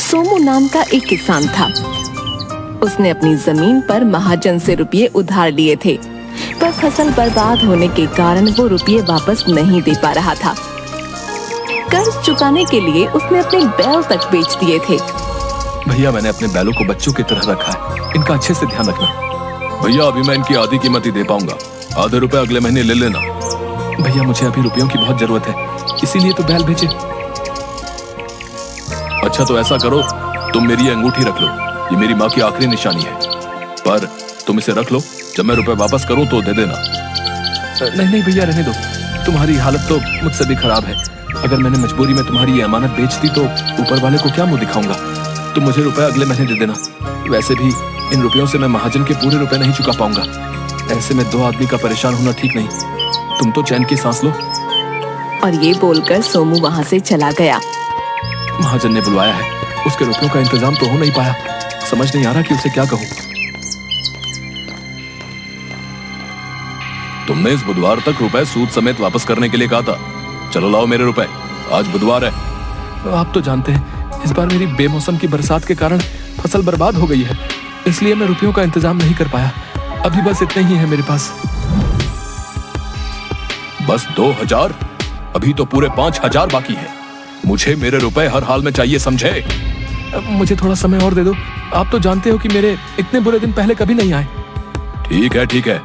सोमू नाम का एक किसान था। उसने अपनी जमीन पर महाजन से रुपये उधार लिए थे, पर फसल बर्बाद होने के कारण वो रुपये वापस नहीं दे पा रहा था। कर्ज चुकाने के लिए उसने अपने बैल तक बेच दिए थे। भैया, मैंने अपने बैलों को बच्चों की तरह रखा है, इनका अच्छे से ध्यान रखना। भैया, अभी मैं इनकी आधी कीमत ही दे पाऊंगा, आधे रुपए अगले महीने ले लेना। भैया, मुझे अभी रुपयों की बहुत जरूरत है, इसीलिए तो बैल भेजे। अच्छा, तो ऐसा करो, तुम मेरी अंगूठी रख लो, ये मेरी माँ की आखिरी निशानी है, पर तुम इसे रख लो, जब मैं रुपए वापस करूं तो दे देना। नहीं नहीं भैया, रहने दो, तुम्हारी हालत तो मुझसे भी खराब है। अगर मैंने मजबूरी में तुम्हारी ये अमानत बेच दी तो ऊपर वाले को क्या मुंह दिखाऊंगा। तुम मुझे रुपए अगले महीने दे देना। वैसे भी इन रुपयों से मैं महाजन के पूरे रुपए नहीं चुका पाऊंगा। ऐसे में दो आदमी का परेशान होना ठीक नहीं। तुम तो चैन की सांस लो। और ये बोलकर सोमू वहाँ से चला गया। महाजन ने बुलवाया है, उसके रुपयों का इंतजाम तो हो नहीं पाया। समझ नहीं आ रहा कि उसे क्या कहूं। तुमने इस बुधवार तक रुपए सूद समेत वापस करने के लिए कहा था। चलो लाओ मेरे रुपए, आज बुधवार है। आप तो जानते हैं, इस बार मेरी बेमौसम की बरसात के कारण फसल बर्बाद हो गई है, इसलिए मैं रुपयों का इंतजाम नहीं कर पाया। अभी बस इतने ही है मेरे पास। बस 2000? अभी तो पूरे 5000 बाकी है। मुझे मेरे रुपए हर हाल में चाहिए, समझे? मुझे थोड़ा समय और दे दो। आप तो जानते हो कि मेरे इतने बुरे दिन पहले कभी नहीं आए। ठीक है ठीक है,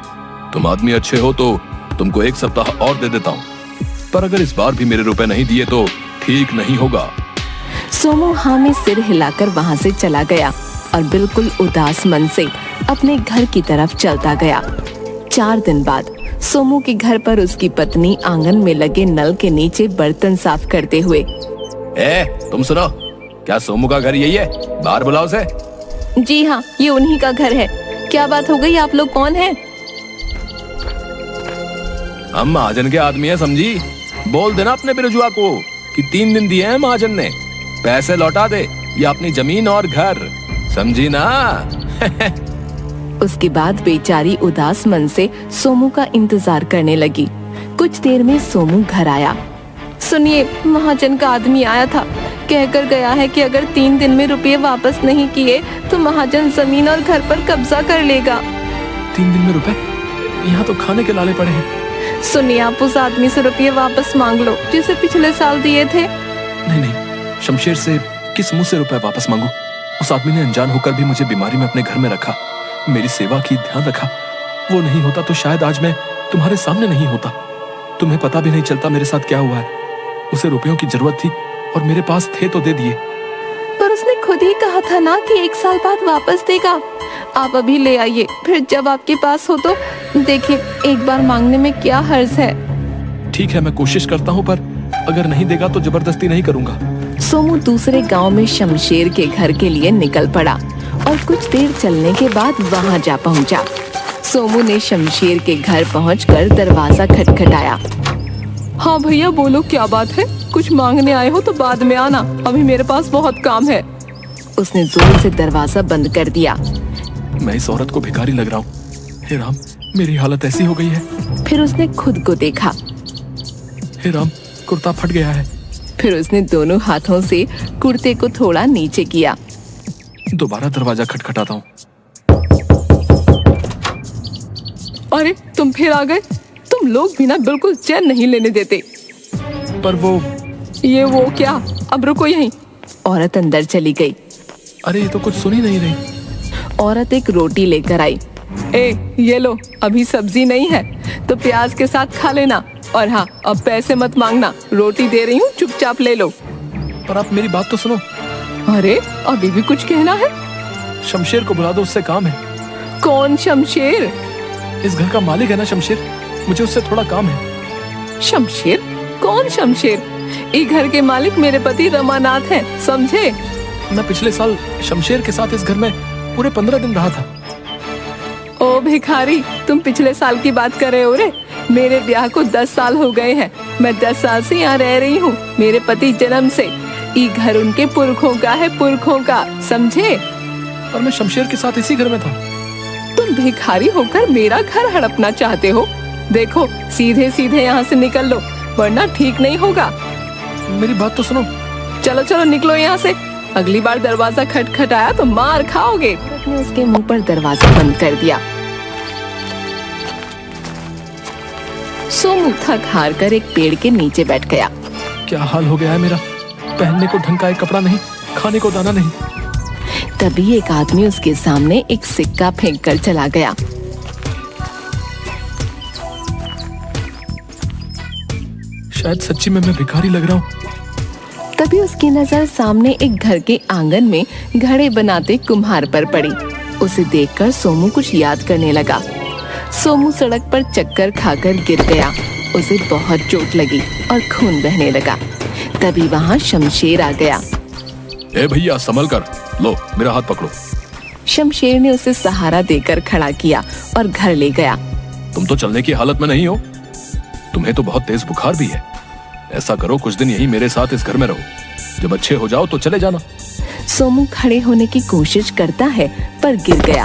तुम आदमी अच्छे हो तो तुमको 1 सप्ताह और दे देता हूँ, पर अगर इस बार भी मेरे रुपए नहीं दिए तो ठीक नहीं होगा। सोमू हाँ में सिर हिलाकर वहाँ से चला गया और बिल्कुल उदास मन से अपने घर की तरफ चलता गया। 4 दिन बाद सोमू के घर पर उसकी पत्नी आंगन में लगे नल के नीचे बर्तन साफ करते हुए। तुम सुनो, क्या सोमू का घर यही है? बाहर बुलाओ उसे। जी हाँ, ये उन्हीं का घर है। क्या बात हो गई? आप लोग कौन हैं? हम महाजन के आदमी हैं, समझी? बोल देना अपने बिरजुआ को कि 3 दिन दिए हैं महाजन ने, पैसे लौटा दे या अपनी जमीन और घर, समझी ना? उसके बाद बेचारी उदास मन से सोमू का इंतजार करने लगी। कुछ देर में सोमू घर आया। सुनिए, महाजन का आदमी आया था, कहकर गया है कि अगर 3 दिन में रुपये वापस नहीं किए तो महाजन जमीन और घर पर कब्जा कर लेगा। 3 दिन में रुपए? यहाँ तो खाने के लाले पड़े हैं। सुनिए, आप उस आदमी से रुपये वापस मांग लो जिसे पिछले साल दिए थे। नहीं नहीं, शमशेर से किस मुंह से रुपए वापस मांगू? उस आदमी ने अनजान होकर भी मुझे बीमारी में अपने घर में रखा, मेरी सेवा की, ध्यान रखा। वो नहीं होता तो शायद आज मैं तुम्हारे सामने नहीं होता। तुम्हें पता भी नहीं चलता मेरे साथ क्या हुआ है। उसे रुपयों की जरूरत थी और मेरे पास थे तो दे दिए। पर उसने खुद ही कहा था ना कि 1 साल बाद वापस देगा। आप अभी ले आइए, फिर जब आपके पास हो तो देखिए, एक बार मांगने में क्या हर्ज है। ठीक है, मैं कोशिश करता हूँ, पर अगर नहीं देगा तो जबरदस्ती नहीं करूँगा। सोमू दूसरे गांव में शमशेर के घर के लिए निकल पड़ा और कुछ देर चलने के बाद वहां जा पहुंचा। सोमू ने शमशेर के घर पहुंचकर दरवाजा खटखटाया। हाँ भैया, बोलो क्या बात है? कुछ मांगने आए हो तो बाद में आना, अभी मेरे पास बहुत काम है। उसने जोर से दरवाजा बंद कर दिया। मैं इस औरत को भिखारी लग रहा हूँ। हे राम, मेरी हालत ऐसी हो गई है। फिर उसने खुद को देखा। हे राम, कुर्ता फट गया है। फिर उसने दोनों हाथों से कुर्ते को थोड़ा नीचे किया। दोबारा दरवाजा खटखटाता हूँ। अरे, तुम फिर आ गए। तुम लोग भी ना बिल्कुल चैन नहीं लेने देते। पर वो क्या? अब रुको यहीं। औरत अंदर चली गई। अरे, ये तो कुछ सुन ही नहीं रही। औरत एक रोटी लेकर आई। ये लो, अभी सब्जी नहीं है तो प्याज के साथ खा लेना, और हाँ, अब पैसे मत मांगना, रोटी दे रही हूँ, चुपचाप ले लो। पर आप मेरी बात तो सुनो। अरे, अभी भी कुछ कहना है? शमशेर को बुला दो, उससे काम है। कौन शमशेर? इस घर का मालिक है ना शमशेर, मुझे उससे थोड़ा काम है। शमशेर? कौन शमशेर? इस घर के मालिक मेरे पति रमानाथ हैं, समझे? मैं पिछले साल शमशेर के साथ इस घर में पूरे 15 दिन रहा था। ओ भिखारी, तुम पिछले साल की बात कर रहे हो रे? मेरे ब्याह को 10 साल हो गए हैं। मैं 10 साल से यहाँ रह रही हूँ। मेरे पति जन्म से। ये घर उनके पुरखों का है, पुरखों का, समझे? और मैं शमशेर के साथ इसी घर में था। तुम भिखारी होकर मेरा घर हड़पना चाहते हो? देखो, सीधे सीधे यहाँ से निकल लो, वरना ठीक नहीं होगा। मेरी बात तो सुनो। चलो चलो, निकलो यहाँ से। अगली बार दरवाजा खटखटाया तो मार खाओगे। औरत ने उसके मुंह पर दरवाजा बंद कर दिया। सोमू थक हार कर एक पेड़ के नीचे बैठ गया। क्या हाल हो गया है मेरा, पहनने को ढंग का एक कपड़ा नहीं, खाने को दाना नहीं। तभी एक आदमी उसके सामने एक सिक्का फेंक कर चला गया। शायद सच्ची में मैं भिखारी लग रहा हूँ। तभी उसकी नजर सामने एक घर के आंगन में घड़े बनाते कुम्हार पर पड़ी। उसे देखकर सोमू कुछ याद करने लगा। सोमू सड़क पर चक्कर खाकर गिर गया। उसे बहुत चोट लगी और खून बहने लगा। तभी वहाँ शमशेर आ गया। ए भैया संभल कर, लो मेरा हाथ पकड़ो। शमशेर ने उसे सहारा देकर खड़ा किया और घर ले गया। तुम तो चलने की हालत में नहीं हो, तुम्हें तो बहुत तेज बुखार भी है। ऐसा करो, कुछ दिन यहीं मेरे साथ इस घर में रहो, जब अच्छे हो जाओ तो चले जाना। सोमू खड़े होने की कोशिश करता है पर गिर गया।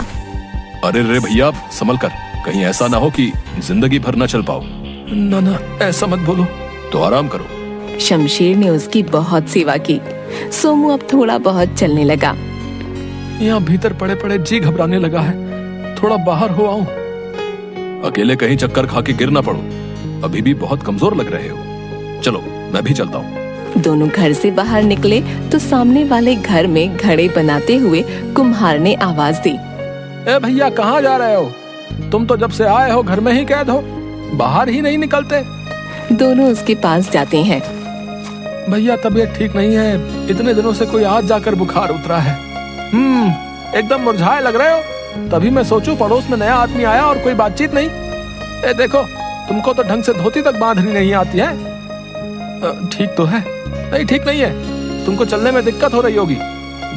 अरे रे भैया संभल कर, कहीं ऐसा ना हो कि जिंदगी भर न चल पाओ। ना ना ऐसा मत बोलो, तो आराम करो। शमशेर ने उसकी बहुत सेवा की। सोमू अब थोड़ा बहुत चलने लगा। यहाँ भीतर पड़े पड़े जी घबराने लगा है, थोड़ा बाहर हो आऊं। अकेले कहीं चक्कर खा के गिर ना पड़ो, अभी भी बहुत कमजोर लग रहे हो। चलो मैं भी चलता हूँ। दोनों घर से बाहर निकले तो सामने वाले घर में घड़े बनाते हुए कुम्हार ने आवाज दी। ए भैया कहाँ जा रहे हो? तुम तो जब से आए हो घर में ही कैद हो, बाहर ही नहीं निकलते। दोनों उसके पास जाते हैं। भैया तबीयत ठीक नहीं है, इतने दिनों से कोई आज जाकर बुखार उतरा है। एकदम मुरझाए लग रहे हो। तभी मैं सोचूं पड़ोस में नया आदमी आया और कोई बातचीत नहीं। ए देखो, तुमको तो ढंग से धोती तक बांधनी नहीं आती है। ठीक तो है? नहीं ठीक नहीं है, तुमको चलने में दिक्कत हो रही होगी।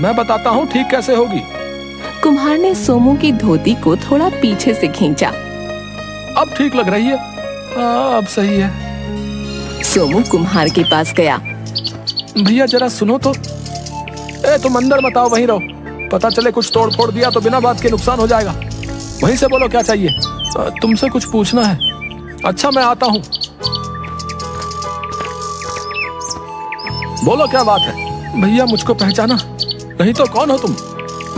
मैं बताता हूँ ठीक कैसे होगी। कुम्हार ने सोमू की धोती को थोड़ा पीछे से खींचा। अब ठीक लग रही है। अब सही है। सोमू कुम्हार के पास गया। भैया जरा सुनो तो। तुम अंदर मत आओ, वहीं रहो। पता चले कुछ तोड़ फोड़ दिया तो बिना बात के नुकसान हो जाएगा। वहीं से बोलो क्या चाहिए। तुमसे कुछ पूछना है। अच्छा मैं आता हूँ। बोलो क्या बात है। भैया मुझको पहचाना नहीं तो कौन हो तुम?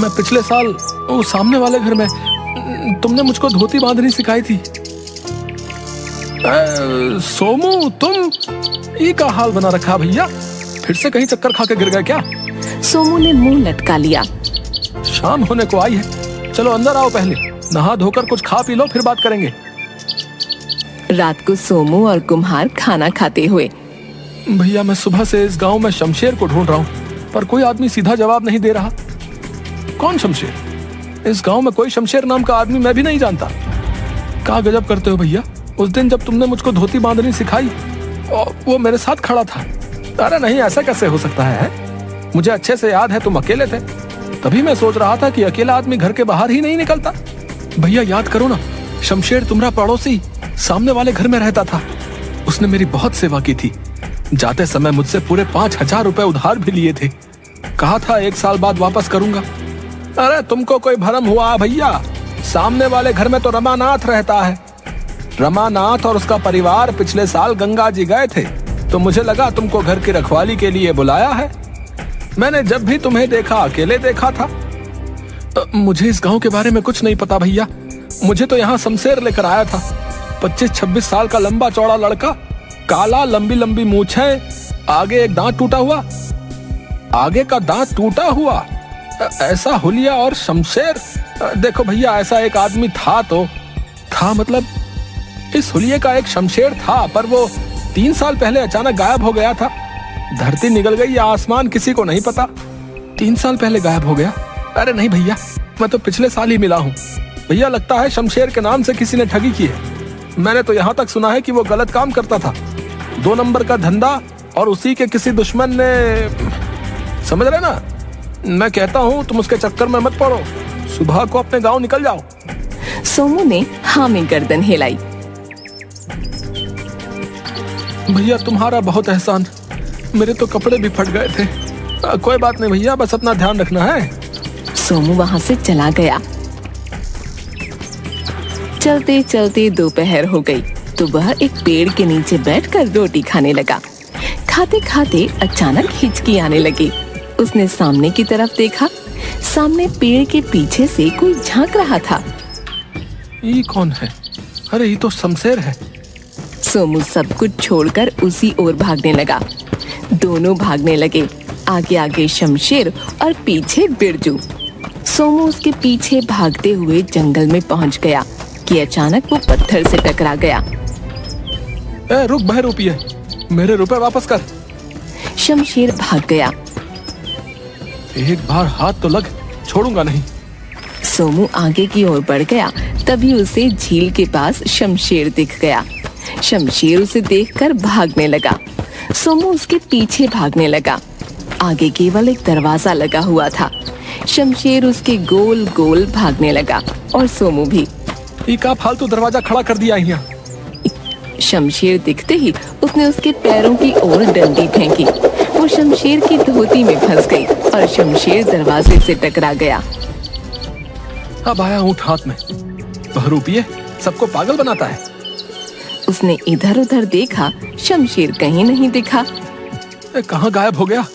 मैं पिछले साल वो सामने वाले घर में तुमने मुझको धोती बांधनी सिखाई थी। सोमू तुम, ये का हाल बना रखा भैया? फिर से कहीं चक्कर खा के गिर गए क्या? सोमू ने मुंह लटका लिया। शाम होने को आई है, चलो अंदर आओ, पहले नहा धोकर कुछ खा पी लो, फिर बात करेंगे। रात को सोमू और कुम्हार खाना खाते हुए। भैया मैं सुबह से इस गांव में शमशेर को ढूंढ रहा हूँ, पर कोई आदमी सीधा जवाब नहीं दे रहा। कौन शमशेर? इस गांव में कोई शमशेर नाम का आदमी मैं भी नहीं जानता। क्या गजब करते हो भैया, उस दिन जब तुमने मुझको धोती बांधनी सिखाई वो मेरे साथ खड़ा था। अरे नहीं, ऐसा कैसे हो सकता है? मुझे अच्छे से याद है तुम अकेले थे, तभी मैं सोच रहा था कि अकेला आदमी घर के बाहर ही नहीं निकलता। भैया याद करो ना, शमशेर तुम्हारा पड़ोसी सामने वाले घर में रहता था। उसने मेरी बहुत सेवा की थी। जाते समय मुझसे पूरे 5,000 रुपए उधार भी लिए थे। कहा था 1 साल बाद वापस करूंगा। अरे तुमको कोई भरम हुआ भैया? सामने वाले घर में तो रमानाथ रहता है। रमानाथ और उसका परिवार पिछले साल गंगा जी गए थे, तो मुझे लगा तुमको घर की रखवाली के लिए बुलाया है। मैंने जब भी तुम्हें देखा अकेले देखा था। मुझे इस गांव के बारे में कुछ नहीं पता भैया। मुझे तो यहाँ शमशेर लेकर आया था। 25-26 साल का लंबा चौड़ा लड़का, काला, लंबी लंबी मूछें, आगे एक दांत टूटा हुआ, आगे का दांत टूटा हुआ, ऐसा हुलिया और शमशेर। देखो भैया, ऐसा एक आदमी था तो था, मतलब इस हुलिये का एक शमशेर था, पर वो 3 साल पहले अचानक गायब हो गया था। धरती निगल गई या आसमान, किसी को नहीं पता। 3 साल पहले गायब हो गया? अरे नहीं भैया, मैं तो पिछले साल ही मिला हूँ। भैया लगता है शमशेर के नाम से किसी ने ठगी की है। मैंने तो यहाँ तक सुना है कि वो गलत काम करता था, 2 नंबर का धंधा, और उसी के किसी दुश्मन ने, समझ रहे ना? मैं कहता हूँ तुम उसके चक्कर में मत पड़ो, सुबह को अपने गांव निकल जाओ। सोमू ने हाँ में गर्दन हिलाई। भैया तुम्हारा बहुत एहसान, मेरे तो कपड़े भी फट गए थे। कोई बात नहीं भैया, बस अपना ध्यान रखना है। सोमू वहां से चला गया। चलते चलते दोपहर हो गई तो वह एक पेड़ के नीचे बैठकर रोटी खाने लगा। खाते खाते अचानक हिचकी आने लगी। उसने सामने की तरफ देखा। सामने पेड़ के पीछे से कोई झांक रहा था। ये कौन है? अरे ये तो शमशेर है। सोमू सब कुछ छोड़कर उसी ओर भागने लगा। दोनों भागने लगे, आगे आगे शमशेर और पीछे बिरजू। सोमू उसके पीछे भागते हुए जंगल में पहुंच गया कि अचानक वो पत्थर से टकरा गया। रुक बहरूपिये, मेरे रुपए वापस कर। शमशेर भाग गया। एक बार हाथ तो लग, छोड़ूंगा नहीं। सोमू आगे की ओर बढ़ गया, तभी उसे झील के पास शमशेर दिख गया। शमशेर उसे देखकर भागने लगा। सोमू उसके पीछे भागने लगा। आगे केवल एक दरवाजा लगा हुआ था। शमशेर उसके गोल गोल भागने लगा और सोमू भी। का फालतू दरवाजा खड़ा कर दिया यहाँ। शमशेर दिखते ही उसने उसके पैरों की ओर डंडी फेंकी। वो शमशेर की धोती में फंस गई और शमशेर दरवाजे से टकरा गया। अब आया ऊँट हाथ में। बहरूपिये सबको पागल बनाता है। उसने इधर उधर देखा, शमशेर कहीं नहीं दिखा। कहाँ गायब हो गया?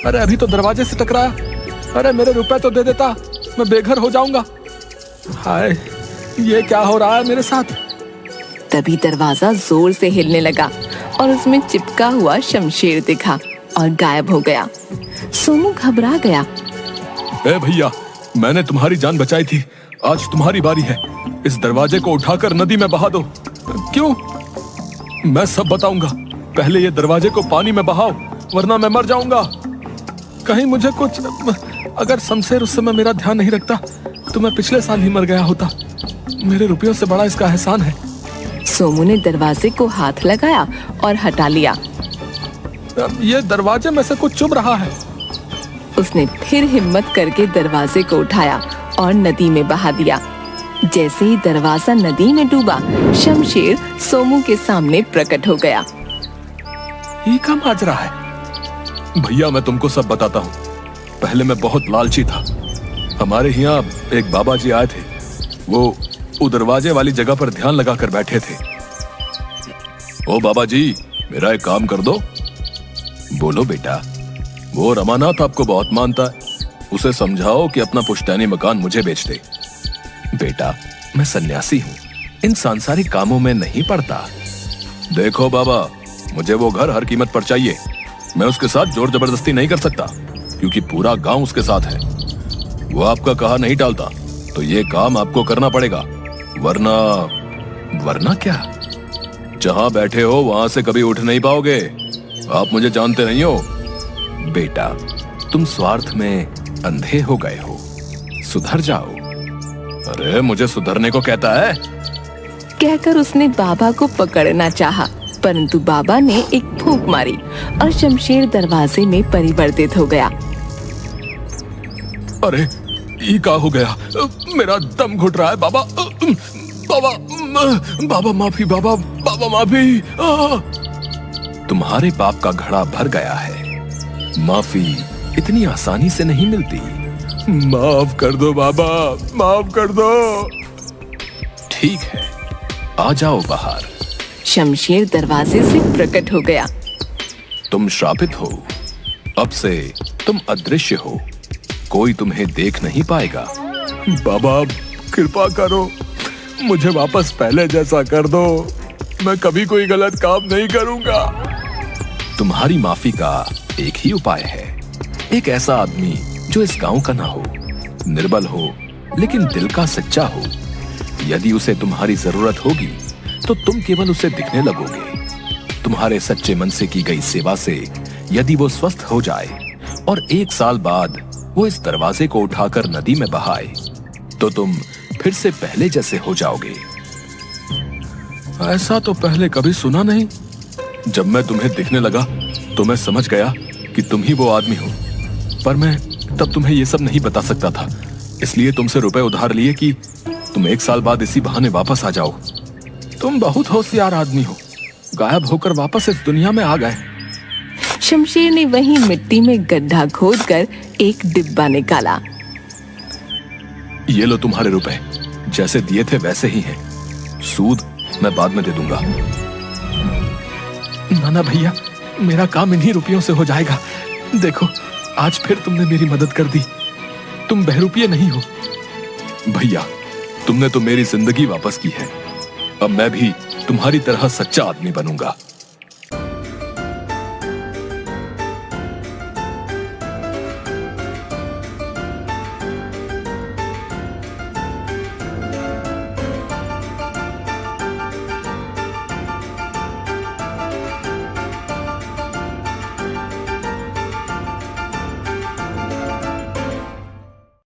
अरे अभी तो दरवाजे से टकराया। अरे मेरे रुपए तो दे देता, मैं बेघर हो जाऊंगा। हाय, ये क्या हो रहा है मेरे साथ? तभी दरवाजा जोर से हिलने लगा और उसमें चिपका हुआ शमशेर दिखा और गायब हो गया। सोमू घबरा गया। ए भैया, मैंने तुम्हारी जान बचाई थी, आज तुम्हारी बारी है। इस दरवाजे को उठाकर नदी में बहा दो। क्यों? मैं सब बताऊंगा। पहले ये दरवाजे को पानी में बहाओ, वरना मैं मर जाऊंगा। कहीं मुझे कुछ, अगर शमशेर उस समय मेरा ध्यान नहीं रखता तो मैं पिछले साल ही मर गया होता। मेरे रुपयों से बड़ा इसका एहसान है। सोमू ने दरवाजे को हाथ लगाया और हटा लिया। ये दरवाजे में से कुछ चुभ रहा है। उसने फिर हिम्मत करके दरवाजे को उठाया और नदी में बहा दिया। जैसे ही दरवाजा नदी में डूबा, शमशेर सोमू के सामने प्रकट हो गया। ये क्या माजरा है? भैया मैं तुमको सब बताता हूँ। पहले मैं बहुत लालची था। हमारे यहाँ एक बाबा जी आए थे। वो दरवाजे वाली जगह पर ध्यान लगा कर बैठे थे। ओ बाबा जी, मेरा एक काम कर दो। बोलो बेटा। वो रमानाथ आपको बहुत मानता है, उसे समझाओ कि अपना पुश्तैनी मकान मुझे बेच दे। बेटा, मैं सन्यासी हूँ, इन सांसारिक कामों में नहीं पड़ता। देखो बाबा, मुझे वो घर हर कीमत पर चाहिए। मैं उसके साथ जोर जबरदस्ती नहीं कर सकता, क्योंकि पूरा गांव उसके साथ है। वो आपका कहा नहीं टालता, तो ये काम आपको करना पड़ेगा। वरना क्या? जहां बैठे हो वहां से कभी उठ नहीं पाओगे। आप मुझे जानते नहीं हो। बेटा, तुम स्वार्थ में अंधे हो गए हो, सुधर जाओ। अरे मुझे सुधरने को कहता है? कहकर उसने बाबा को पकड़ना चाहा, परंतु बाबा ने एक फूंक मारी और शमशेर दरवाजे में परिवर्तित हो गया। अरे ये क्या हो गया? मेरा दम घुट रहा है। बाबा, बाबा, बाबा माफी, बाबा, बाबा माफी। तुम्हारे पाप का घड़ा भर गया है। माफी इतनी आसानी से नहीं मिलती। माफ कर दो बाबा, माफ कर दो। ठीक है, आ जाओ बाहर। शमशेर दरवाजे से प्रकट हो गया। तुम श्रापित हो, अब से तुम अदृश्य हो, कोई तुम्हें देख नहीं पाएगा। बाबा कृपा करो, मुझे वापस पहले जैसा कर दो। मैं कभी कोई गलत काम नहीं करूंगा। तुम्हारी माफी का एक ही उपाय है। एक ऐसा आदमी जो इस गांव का ना हो, निर्बल हो, लेकिन दिल का सच्चा हो। यदि उसे तुम्हारी जरूरत होगी तो तुम केवल उसे दिखने लगोगे। तुम्हारे सच्चे मन से की गई सेवा से यदि वो स्वस्थ हो जाए और 1 साल बाद वो इस दरवाजे को उठाकर नदी में बहाए, तो तुम फिर से पहले जैसे हो जाओगे। ऐसा तो पहले कभी सुना नहीं। जब मैं तुम्हें दिखने लगा तो मैं समझ गया कि तुम ही वो आदमी हो, पर मैं तब तुम्हें ये सब नहीं बता सकता था। इसलिए तुमसे रुपए उधार लिए कि तुम 1 साल बाद इसी बहाने वापस आ जाओ। तुम बहुत होशियार आदमी हो, गायब होकर वापस इस दुनिया में आ गए। शमशेर ने वहीं मिट्टी में गड्ढा खोदकर एक डिब्बा निकाला। ये लो तुम्हारे रुपए, जैसे दिए थे वैसे ही हैं। सूद मैं बाद में दे दूंगा। नाना भैया, मेरा काम इन्हीं रुपयों से हो जाएगा। देखो, आज फिर तुमने मेरी मदद कर दी। तुम बहरूपिये नहीं हो भैया, तुमने तो मेरी जिंदगी वापस की है। अब मैं भी तुम्हारी तरह सच्चा आदमी बनूंगा।